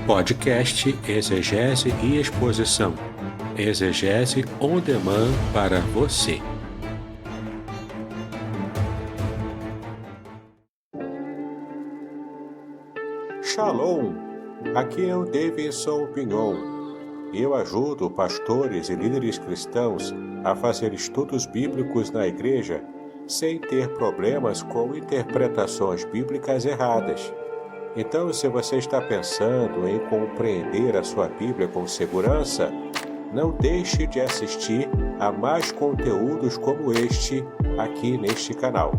Podcast Exegese e Exposição. Exegese on demand para você. Shalom! Aqui é o Davidson Pignon. Eu ajudo pastores e líderes cristãos a fazer estudos bíblicos na igreja sem ter problemas com interpretações bíblicas erradas. Então, se você está pensando em compreender a sua Bíblia com segurança, não deixe de assistir a mais conteúdos como este aqui neste canal.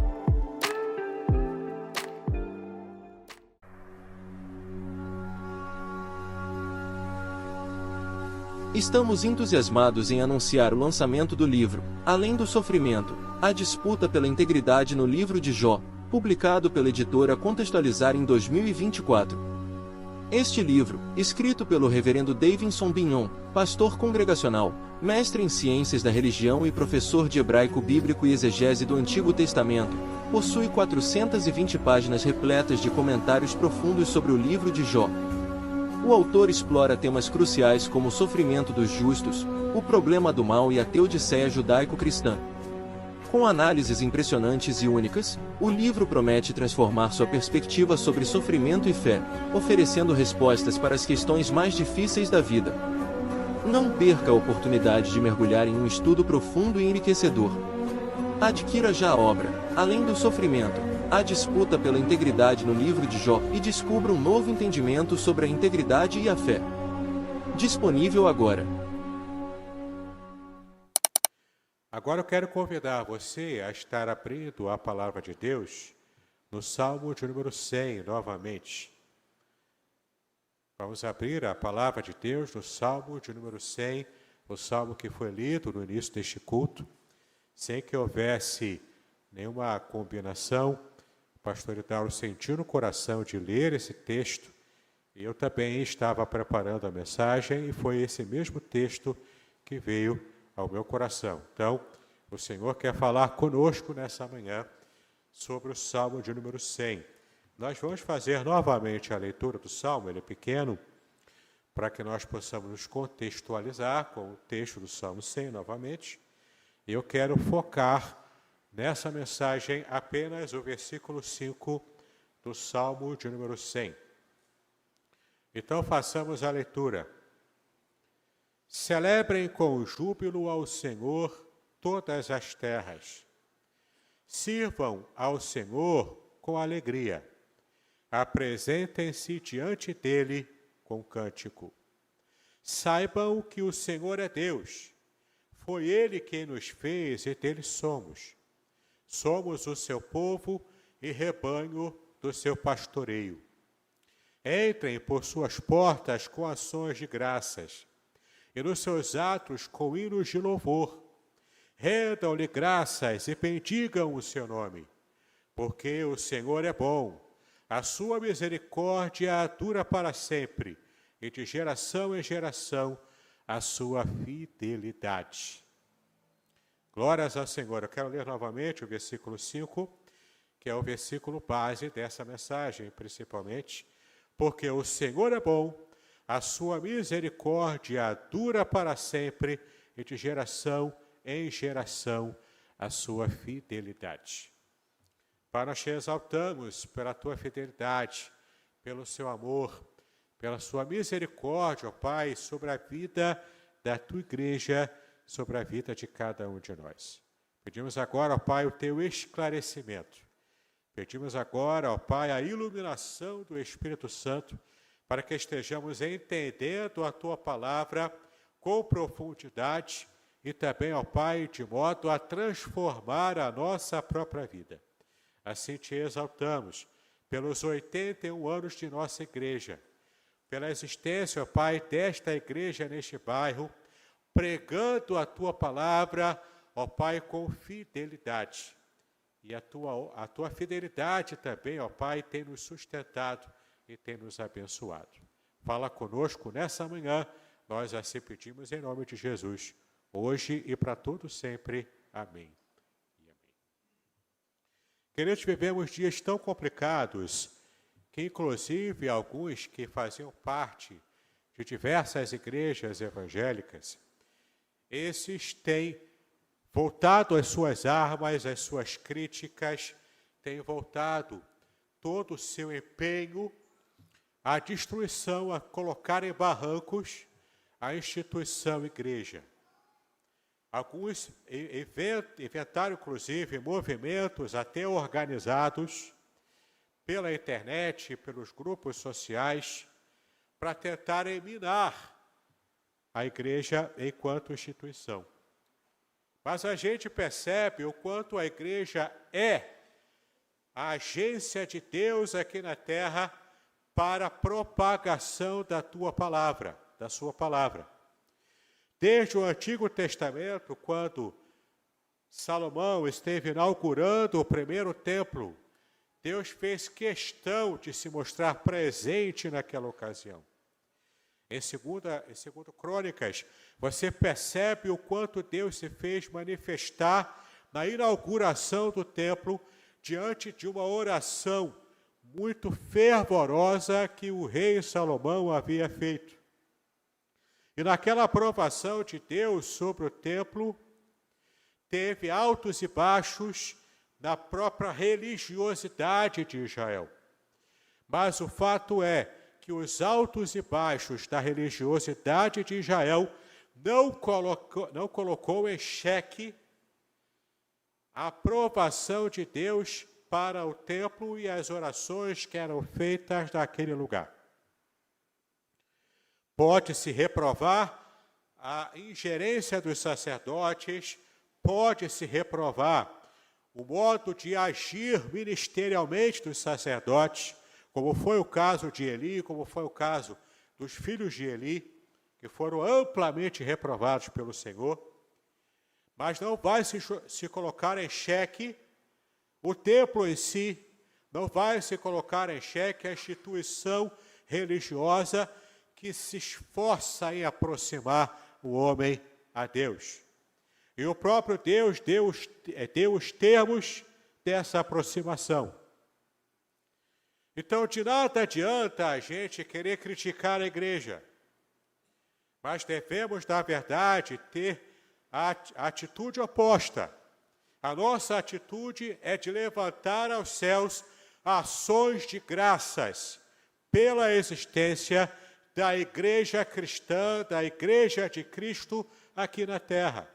Estamos entusiasmados em anunciar o lançamento do livro, Além do Sofrimento, a disputa pela integridade no livro de Jó, publicado pela editora Contextualizar em 2024. Este livro, escrito pelo reverendo Davidson Pignon, pastor congregacional, mestre em ciências da religião e professor de hebraico bíblico e exegese do Antigo Testamento, possui 420 páginas repletas de comentários profundos sobre o livro de Jó. O autor explora temas cruciais como o sofrimento dos justos, o problema do mal e a teodiceia judaico-cristã. Com análises impressionantes e únicas, o livro promete transformar sua perspectiva sobre sofrimento e fé, oferecendo respostas para as questões mais difíceis da vida. Não perca a oportunidade de mergulhar em um estudo profundo e enriquecedor. Adquira já a obra, Além do Sofrimento, a disputa pela integridade no livro de Jó e descubra um novo entendimento sobre a integridade e a fé. Disponível agora. Agora eu quero convidar você a estar abrindo a palavra de Deus no Salmo de número 100, novamente. Vamos abrir a palavra de Deus no Salmo de número 100, o salmo que foi lido no início deste culto, sem que houvesse nenhuma combinação. O pastor Idauro sentiu no coração de ler esse texto, e eu também estava preparando a mensagem, e foi esse mesmo texto que veio ao meu coração. Então, o Senhor quer falar conosco nessa manhã sobre o Salmo de número 100. Nós vamos fazer novamente a leitura do Salmo, ele é pequeno, para que nós possamos nos contextualizar com o texto do Salmo 100 novamente. E eu quero focar nessa mensagem apenas o versículo 5 do Salmo de número 100. Então, façamos a leitura. Celebrem com júbilo ao Senhor todas as terras. Sirvam ao Senhor com alegria. Apresentem-se diante dele com cântico. Saibam que o Senhor é Deus. Foi ele quem nos fez e dele somos. Somos o seu povo e rebanho do seu pastoreio. Entrem por suas portas com ações de graças e nos seus atos com hinos de louvor. Rendam-lhe graças e bendigam o seu nome, porque o Senhor é bom, a sua misericórdia dura para sempre, e de geração em geração a sua fidelidade. Glórias ao Senhor. Eu quero ler novamente o versículo 5, que é o versículo base dessa mensagem, principalmente, porque o Senhor é bom, a sua misericórdia dura para sempre, e de geração em geração a sua fidelidade. Pai, nós te exaltamos pela tua fidelidade, pelo seu amor, pela sua misericórdia, ó Pai, sobre a vida da tua igreja, sobre a vida de cada um de nós. Pedimos agora, ó Pai, o teu esclarecimento. Pedimos agora, ó Pai, a iluminação do Espírito Santo, para que estejamos entendendo a tua palavra com profundidade e também, ó Pai, de modo a transformar a nossa própria vida. Assim te exaltamos pelos 81 anos de nossa igreja, pela existência, ó Pai, desta igreja neste bairro, pregando a tua palavra, ó Pai, com fidelidade. E a tua fidelidade também, ó Pai, tem nos sustentado e tem nos abençoado. Fala conosco nessa manhã, nós assim pedimos em nome de Jesus, hoje e para todo sempre. Amém. E amém. Queridos, vivemos dias tão complicados que inclusive alguns que faziam parte de diversas igrejas evangélicas, esses têm voltado as suas armas, as suas críticas, têm voltado todo o seu empenho à destruição, a colocar em barrancos a instituição igreja. Alguns inventaram, inclusive, movimentos até organizados pela internet, pelos grupos sociais, para tentarem minar a igreja enquanto instituição. Mas a gente percebe o quanto a igreja é a agência de Deus aqui na terra para a propagação da tua palavra, da sua palavra. Desde o Antigo Testamento, quando Salomão esteve inaugurando o primeiro templo, Deus fez questão de se mostrar presente naquela ocasião. Em 2 Crônicas, você percebe o quanto Deus se fez manifestar na inauguração do templo diante de uma oração muito fervorosa que o rei Salomão havia feito. E naquela aprovação de Deus sobre o templo, teve altos e baixos na própria religiosidade de Israel. Mas o fato é que os altos e baixos da religiosidade de Israel não colocou em xeque a aprovação de Deus para o templo e as orações que eram feitas naquele lugar. Pode-se reprovar a ingerência dos sacerdotes, pode-se reprovar o modo de agir ministerialmente dos sacerdotes, como foi o caso de Eli, como foi o caso dos filhos de Eli, que foram amplamente reprovados pelo Senhor, mas não vai se colocar em xeque o templo em si, não vai se colocar em xeque a instituição religiosa que se esforça em aproximar o homem a Deus. E o próprio Deus deu os termos dessa aproximação. Então, de nada adianta a gente querer criticar a igreja, mas devemos, na verdade, ter a atitude oposta. A nossa atitude é de levantar aos céus ações de graças pela existência da igreja cristã, da igreja de Cristo aqui na terra.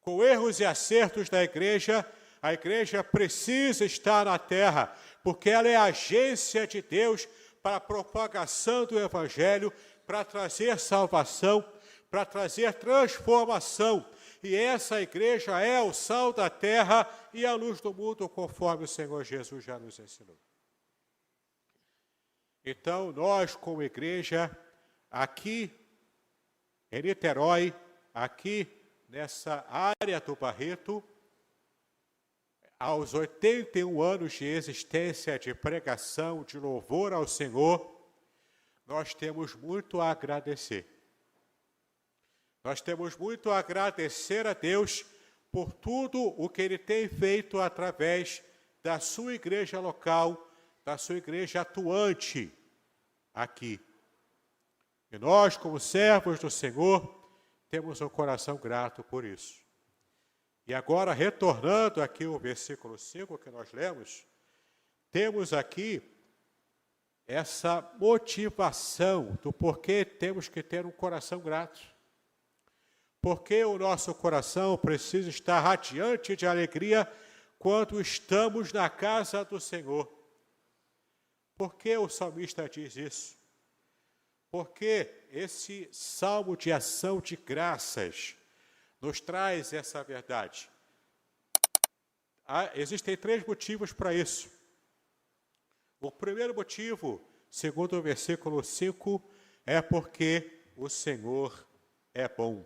Com erros e acertos da igreja, a igreja precisa estar na terra, porque ela é a agência de Deus para a propagação do Evangelho, para trazer salvação, para trazer transformação. E essa igreja é o sal da terra e a luz do mundo, conforme o Senhor Jesus já nos ensinou. Então, nós, como igreja, aqui em Niterói, aqui nessa área do Barreto, aos 81 anos de existência, de pregação, de louvor ao Senhor, nós temos muito a agradecer. Nós temos muito a agradecer a Deus por tudo o que Ele tem feito através da sua igreja local, da sua igreja atuante aqui. E nós, como servos do Senhor, temos um coração grato por isso. E agora, retornando aqui ao versículo 5 que nós lemos, temos aqui essa motivação do porquê temos que ter um coração grato. Porque o nosso coração precisa estar radiante de alegria quando estamos na casa do Senhor. Por que o salmista diz isso? Porque esse salmo de ação de graças nos traz essa verdade. Existem 3 motivos para isso. O primeiro motivo, segundo o versículo 5, é porque o Senhor é bom.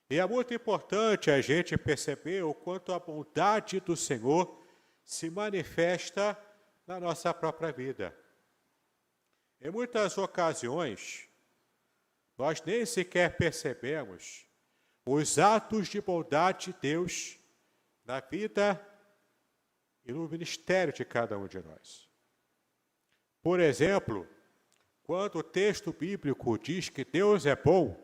E é muito importante a gente perceber o quanto a bondade do Senhor se manifesta na nossa própria vida. Em muitas ocasiões, nós nem sequer percebemos os atos de bondade de Deus na vida e no ministério de cada um de nós. Por exemplo, quando o texto bíblico diz que Deus é bom,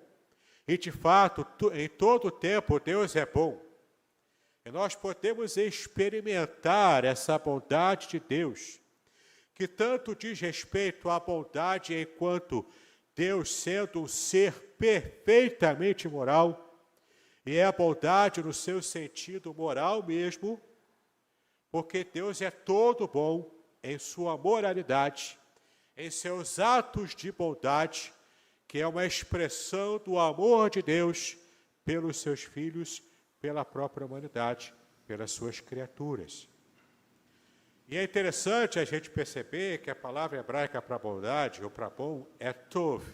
e de fato, em todo o tempo Deus é bom, e nós podemos experimentar essa bondade de Deus, que tanto diz respeito à bondade enquanto Deus sendo um ser perfeitamente moral, e é a bondade no seu sentido moral mesmo, porque Deus é todo bom em sua moralidade, em seus atos de bondade, que é uma expressão do amor de Deus pelos seus filhos, pela própria humanidade, pelas suas criaturas. E é interessante a gente perceber que a palavra hebraica para bondade, ou para bom, é tov.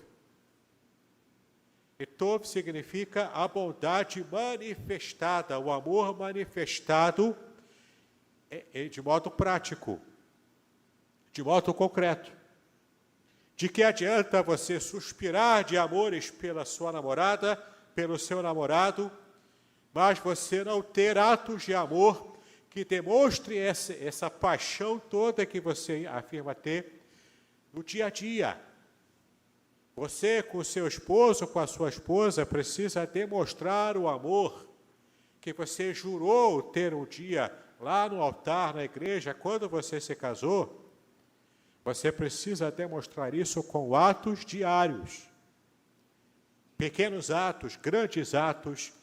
E tov significa a bondade manifestada, o amor manifestado de modo prático, de modo concreto. De que adianta você suspirar de amores pela sua namorada, pelo seu namorado, mas você não ter atos de amor que demonstrem essa paixão toda que você afirma ter no dia a dia. Você, com seu esposo, com a sua esposa, precisa demonstrar o amor que você jurou ter um dia lá no altar, na igreja, quando você se casou. Você precisa demonstrar isso com atos diários. Pequenos atos, grandes atos,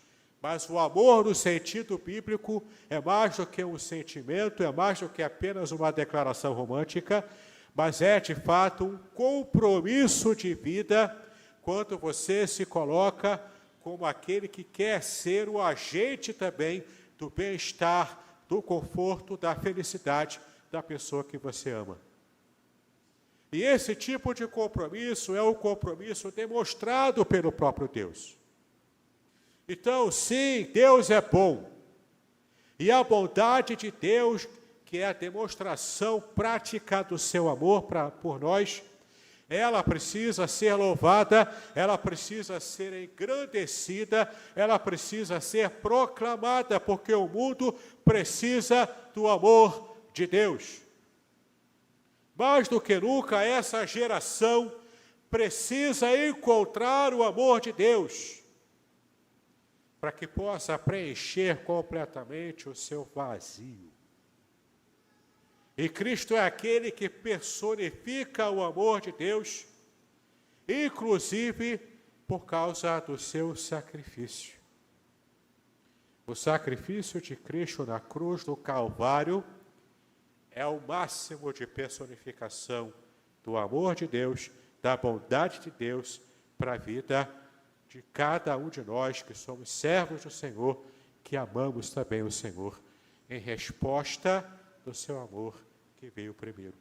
mas o amor no sentido bíblico é mais do que um sentimento, é mais do que apenas uma declaração romântica, mas é de fato um compromisso de vida quando você se coloca como aquele que quer ser o agente também do bem-estar, do conforto, da felicidade da pessoa que você ama. E esse tipo de compromisso é o compromisso demonstrado pelo próprio Deus. Então, sim, Deus é bom. E a bondade de Deus, que é a demonstração prática do seu amor por nós, ela precisa ser louvada, ela precisa ser engrandecida, ela precisa ser proclamada, porque o mundo precisa do amor de Deus. Mais do que nunca, essa geração precisa encontrar o amor de Deus, para que possa preencher completamente o seu vazio. E Cristo é aquele que personifica o amor de Deus, inclusive por causa do seu sacrifício. O sacrifício de Cristo na cruz do Calvário é o máximo de personificação do amor de Deus, da bondade de Deus para a vida de cada um de nós que somos servos do Senhor, que amamos também o Senhor, em resposta do seu amor que veio primeiro.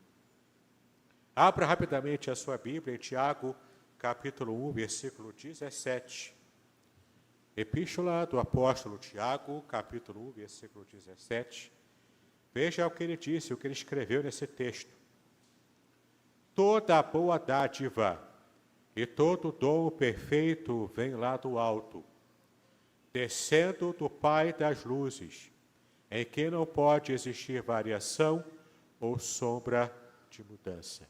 Abra rapidamente a sua Bíblia em Tiago, capítulo 1, versículo 17. Epístola do apóstolo Tiago, capítulo 1, versículo 17. Veja o que ele disse, o que ele escreveu nesse texto. Toda boa dádiva e todo dom perfeito vem lá do alto, descendo do Pai das luzes, em que não pode existir variação ou sombra de mudança.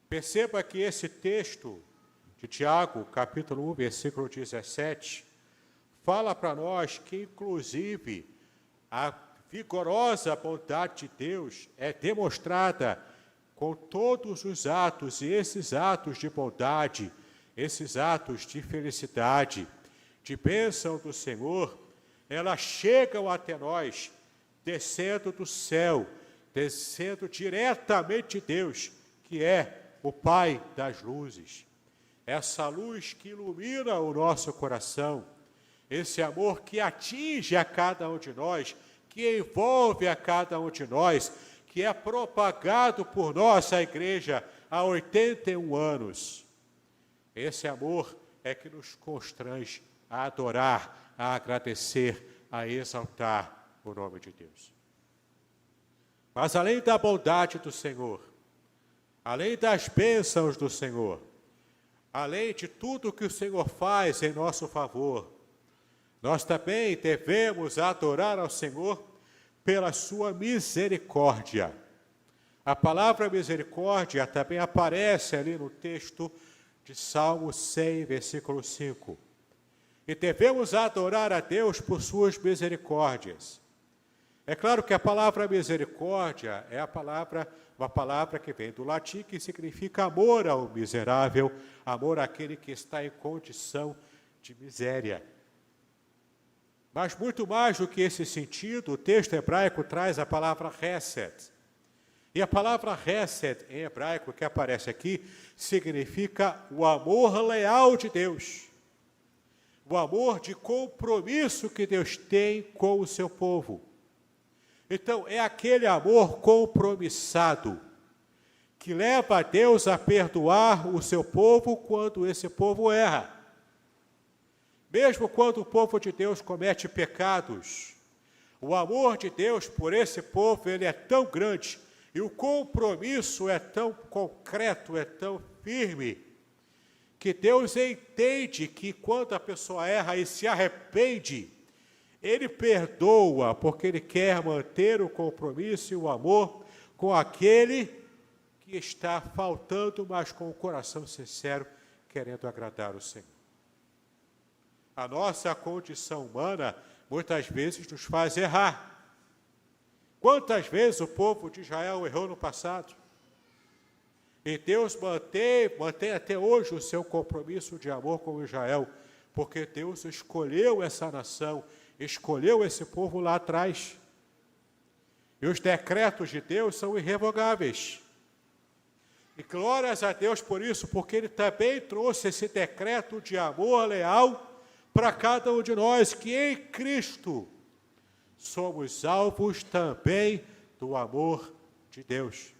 Perceba que esse texto de Tiago, capítulo 1, versículo 17, fala para nós que, inclusive, a vigorosa bondade de Deus é demonstrada com todos os atos, e esses atos de bondade, esses atos de felicidade, de bênção do Senhor, elas chegam até nós, descendo do céu, descendo diretamente de Deus, que é o Pai das luzes. Essa luz que ilumina o nosso coração, esse amor que atinge a cada um de nós, que envolve a cada um de nós, que é propagado por nossa igreja há 81 anos. Esse amor é que nos constrange a adorar, a agradecer, a exaltar o nome de Deus. Mas além da bondade do Senhor, além das bênçãos do Senhor, além de tudo que o Senhor faz em nosso favor, nós também devemos adorar ao Senhor pela sua misericórdia. A palavra misericórdia também aparece ali no texto de Salmo 100, versículo 5. E devemos adorar a Deus por suas misericórdias. É claro que a palavra misericórdia é uma palavra que vem do latim, que significa amor ao miserável, amor àquele que está em condição de miséria. Mas muito mais do que esse sentido, o texto hebraico traz a palavra hesed. E a palavra hesed em hebraico que aparece aqui significa o amor leal de Deus. O amor de compromisso que Deus tem com o seu povo. Então, é aquele amor compromissado que leva a Deus a perdoar o seu povo quando esse povo erra. Mesmo quando o povo de Deus comete pecados, o amor de Deus por esse povo, ele é tão grande e o compromisso é tão concreto, é tão firme, que Deus entende que quando a pessoa erra e se arrepende, Ele perdoa, porque Ele quer manter o compromisso e o amor com aquele que está faltando, mas com o coração sincero, querendo agradar o Senhor. A nossa condição humana, muitas vezes, nos faz errar. Quantas vezes o povo de Israel errou no passado? E Deus mantém até hoje o seu compromisso de amor com Israel, porque Deus escolheu essa nação, escolheu esse povo lá atrás. E os decretos de Deus são irrevogáveis. E glórias a Deus por isso, porque Ele também trouxe esse decreto de amor leal para cada um de nós, que em Cristo somos alvos também do amor de Deus.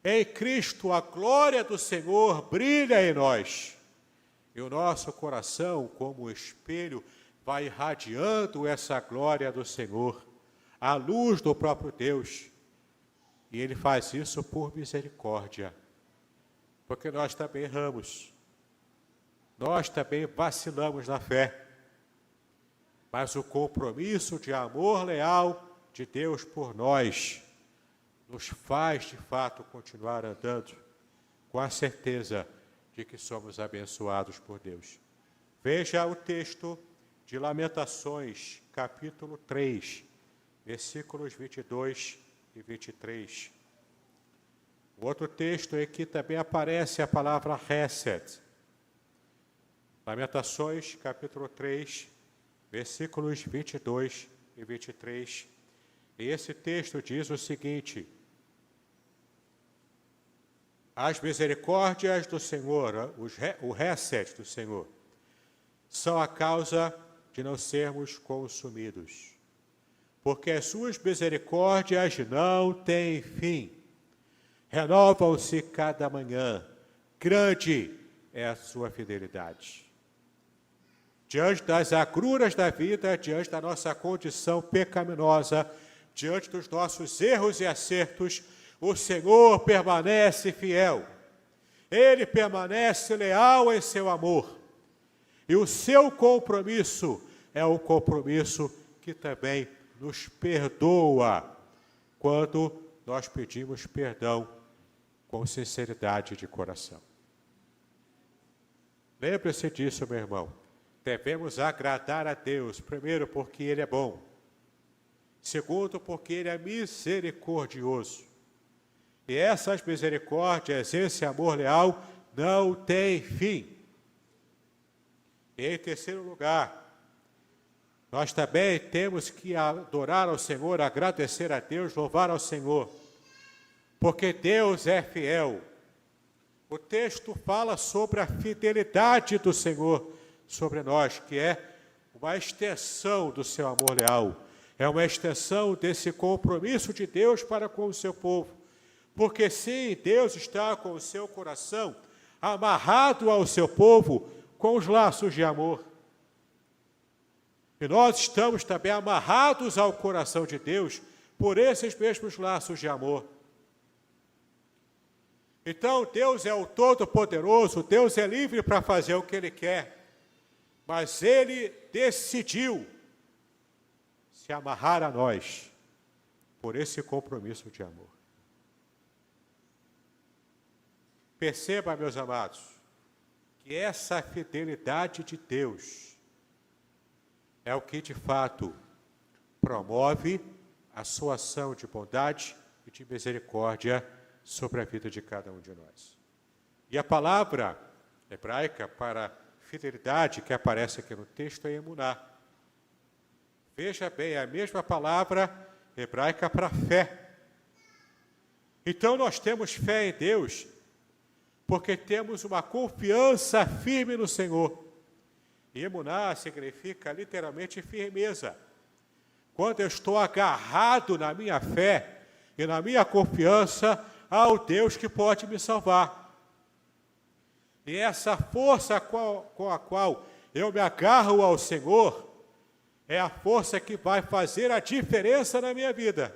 Em Cristo, a glória do Senhor brilha em nós. E o nosso coração, como um espelho, vai irradiando essa glória do Senhor, a luz do próprio Deus. E Ele faz isso por misericórdia, porque nós também erramos. Nós também vacilamos na fé. Mas o compromisso de amor leal de Deus por nós nos faz, de fato, continuar andando com a certeza de que somos abençoados por Deus. Veja o texto de Lamentações, capítulo 3, versículos 22 e 23. O outro texto é que também aparece a palavra hesed. Lamentações, capítulo 3, versículos 22 e 23. E esse texto diz o seguinte: as misericórdias do Senhor, o hesed do Senhor, são a causa de não sermos consumidos, porque as suas misericórdias não têm fim, renovam-se cada manhã, grande é a sua fidelidade. Diante das agruras da vida, diante da nossa condição pecaminosa, diante dos nossos erros e acertos, o Senhor permanece fiel. Ele permanece leal em seu amor. E o seu compromisso é o compromisso que também nos perdoa quando nós pedimos perdão com sinceridade de coração. Lembre-se disso, meu irmão. Devemos agradar a Deus, primeiro, porque Ele é bom. Segundo, porque Ele é misericordioso. E essas misericórdias, esse amor leal, não tem fim. E em terceiro lugar, nós também temos que adorar ao Senhor, agradecer a Deus, louvar ao Senhor, porque Deus é fiel. O texto fala sobre a fidelidade do Senhor sobre nós, que é uma extensão do seu amor leal, é uma extensão desse compromisso de Deus para com o seu povo. Porque sim, Deus está com o seu coração amarrado ao seu povo com os laços de amor. E nós estamos também amarrados ao coração de Deus por esses mesmos laços de amor. Então, Deus é o Todo-Poderoso, Deus é livre para fazer o que Ele quer, mas Ele decidiu se se amarrar a nós por esse compromisso de amor. Perceba, meus amados, que essa fidelidade de Deus é o que, de fato, promove a sua ação de bondade e de misericórdia sobre a vida de cada um de nós. E a palavra hebraica para fidelidade que aparece aqui no texto é emuná. Veja bem, é a mesma palavra hebraica para fé. Então nós temos fé em Deus porque temos uma confiança firme no Senhor. E emuná significa literalmente firmeza. Quando eu estou agarrado na minha fé e na minha confiança ao Deus que pode me salvar. E essa força com a qual eu me agarro ao Senhor é a força que vai fazer a diferença na minha vida.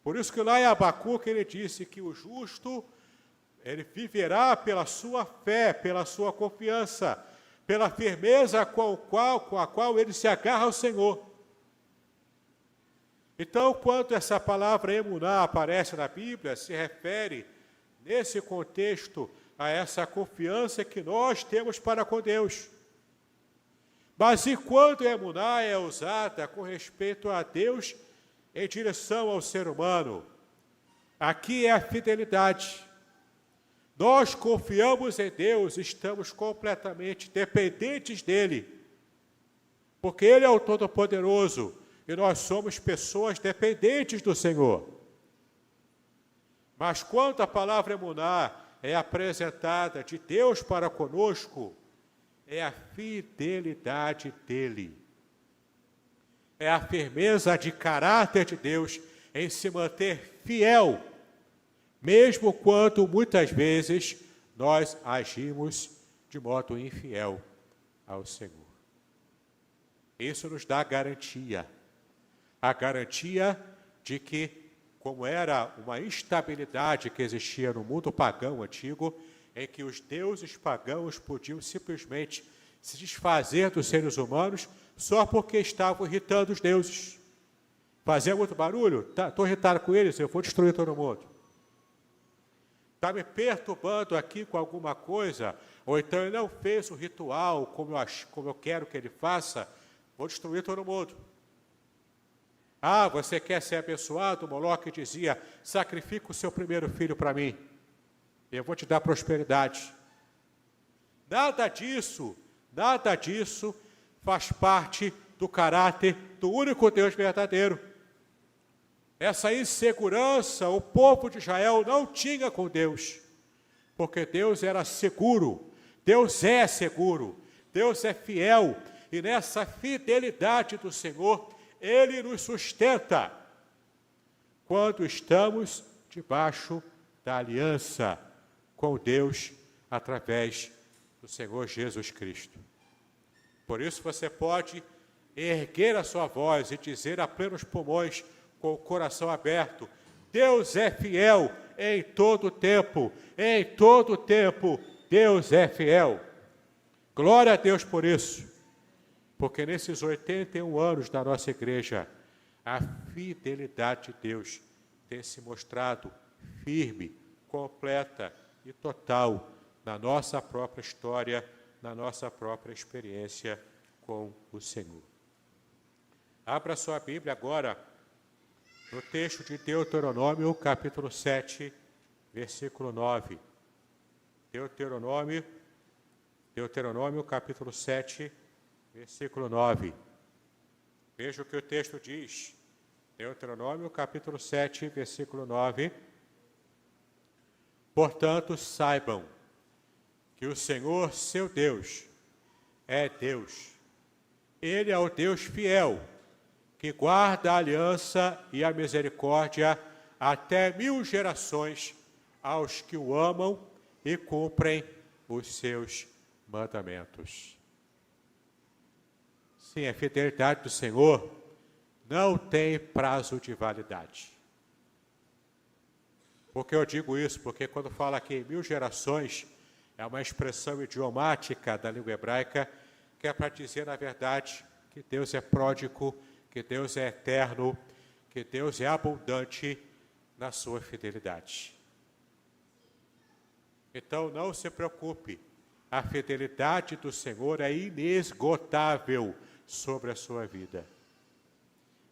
Por isso que lá em Abacuque ele disse que o justo, ele viverá pela sua fé, pela sua confiança, pela firmeza com a qual ele se agarra ao Senhor. Então, quando essa palavra emuná aparece na Bíblia, se refere, nesse contexto, a essa confiança que nós temos para com Deus. Mas e quando a emuná é usada com respeito a Deus em direção ao ser humano? Aqui é a fidelidade. Nós confiamos em Deus, estamos completamente dependentes dEle, porque Ele é o Todo-Poderoso e nós somos pessoas dependentes do Senhor. Mas quando a palavra emuná é apresentada de Deus para conosco, é a fidelidade dEle. É a firmeza de caráter de Deus em se manter fiel, mesmo quando muitas vezes nós agimos de modo infiel ao Senhor. Isso nos dá garantia. A garantia de que, como era uma instabilidade que existia no mundo pagão antigo, em que os deuses pagãos podiam simplesmente se desfazer dos seres humanos só porque estavam irritando os deuses. Fazia muito barulho? Estou irritado com eles, eu vou destruir todo mundo. Está me perturbando aqui com alguma coisa, ou então ele não fez o ritual como eu quero que ele faça, vou destruir todo mundo. Ah, você quer ser abençoado? Moloque dizia, sacrifica o seu primeiro filho para mim, eu vou te dar prosperidade. Nada disso faz parte do caráter do único Deus verdadeiro. Essa insegurança o povo de Israel não tinha com Deus, porque Deus era seguro, Deus é seguro, Deus é fiel, e nessa fidelidade do Senhor, Ele nos sustenta quando estamos debaixo da aliança com Deus através do Senhor Jesus Cristo. Por isso você pode erguer a sua voz e dizer a plenos pulmões, com o coração aberto, Deus é fiel em todo tempo, Deus é fiel. Glória a Deus por isso, porque nesses 81 anos da nossa igreja, a fidelidade de Deus tem se mostrado firme, completa e total na nossa própria história, na nossa própria experiência com o Senhor. Abra sua Bíblia agora no texto de Deuteronômio, capítulo 7, versículo 9. Deuteronômio, capítulo 7, versículo 9. Veja o que o texto diz. Deuteronômio, capítulo 7, versículo 9. Portanto, saibam que o Senhor, seu Deus, é Deus. Ele é o Deus fiel, que guarda a aliança e a misericórdia até 1000 gerações aos que o amam e cumprem os seus mandamentos. Sim, a fidelidade do Senhor não tem prazo de validade. Por que eu digo isso? Porque quando fala aqui em 1000 gerações, é uma expressão idiomática da língua hebraica, que é para dizer, na verdade, que Deus é pródigo que Deus é eterno, que Deus é abundante na sua fidelidade. Então não se preocupe, a fidelidade do Senhor é inesgotável sobre a sua vida.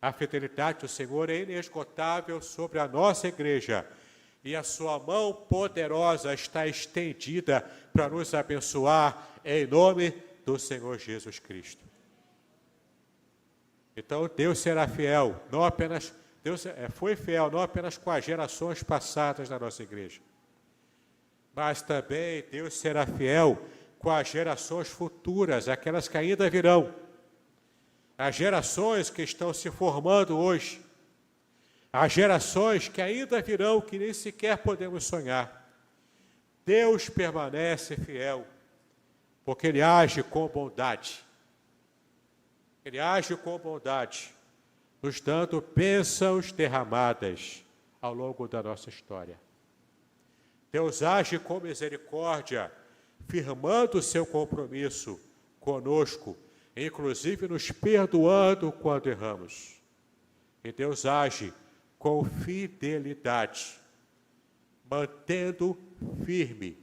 A fidelidade do Senhor é inesgotável sobre a nossa igreja. E a sua mão poderosa está estendida para nos abençoar em nome do Senhor Jesus Cristo. Então Deus será fiel, não apenas Deus foi fiel não apenas com as gerações passadas da nossa igreja, mas também Deus será fiel com as gerações futuras, aquelas que ainda virão. As gerações que estão se formando hoje, as gerações que ainda virão, que nem sequer podemos sonhar. Deus permanece fiel, porque Ele age com bondade. Ele age com bondade, nos dando bênçãos derramadas ao longo da nossa história. Deus age com misericórdia, firmando o seu compromisso conosco, inclusive nos perdoando quando erramos. E Deus age com fidelidade, mantendo firme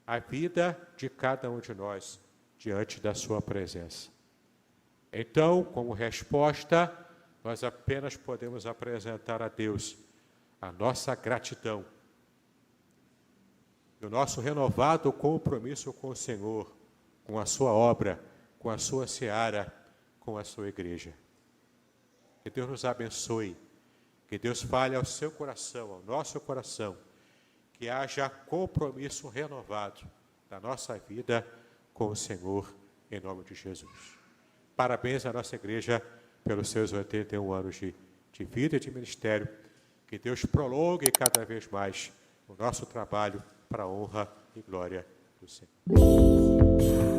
a vida de cada um de nós diante da sua presença. Então, como resposta, nós apenas podemos apresentar a Deus a nossa gratidão, o nosso renovado compromisso com o Senhor, com a sua obra, com a sua seara, com a sua igreja. Que Deus nos abençoe, que Deus fale ao seu coração, ao nosso coração, que haja compromisso renovado da nossa vida com o Senhor, em nome de Jesus. Parabéns à nossa igreja pelos seus 81 anos de vida e de ministério. Que Deus prolongue cada vez mais o nosso trabalho para a honra e glória do Senhor.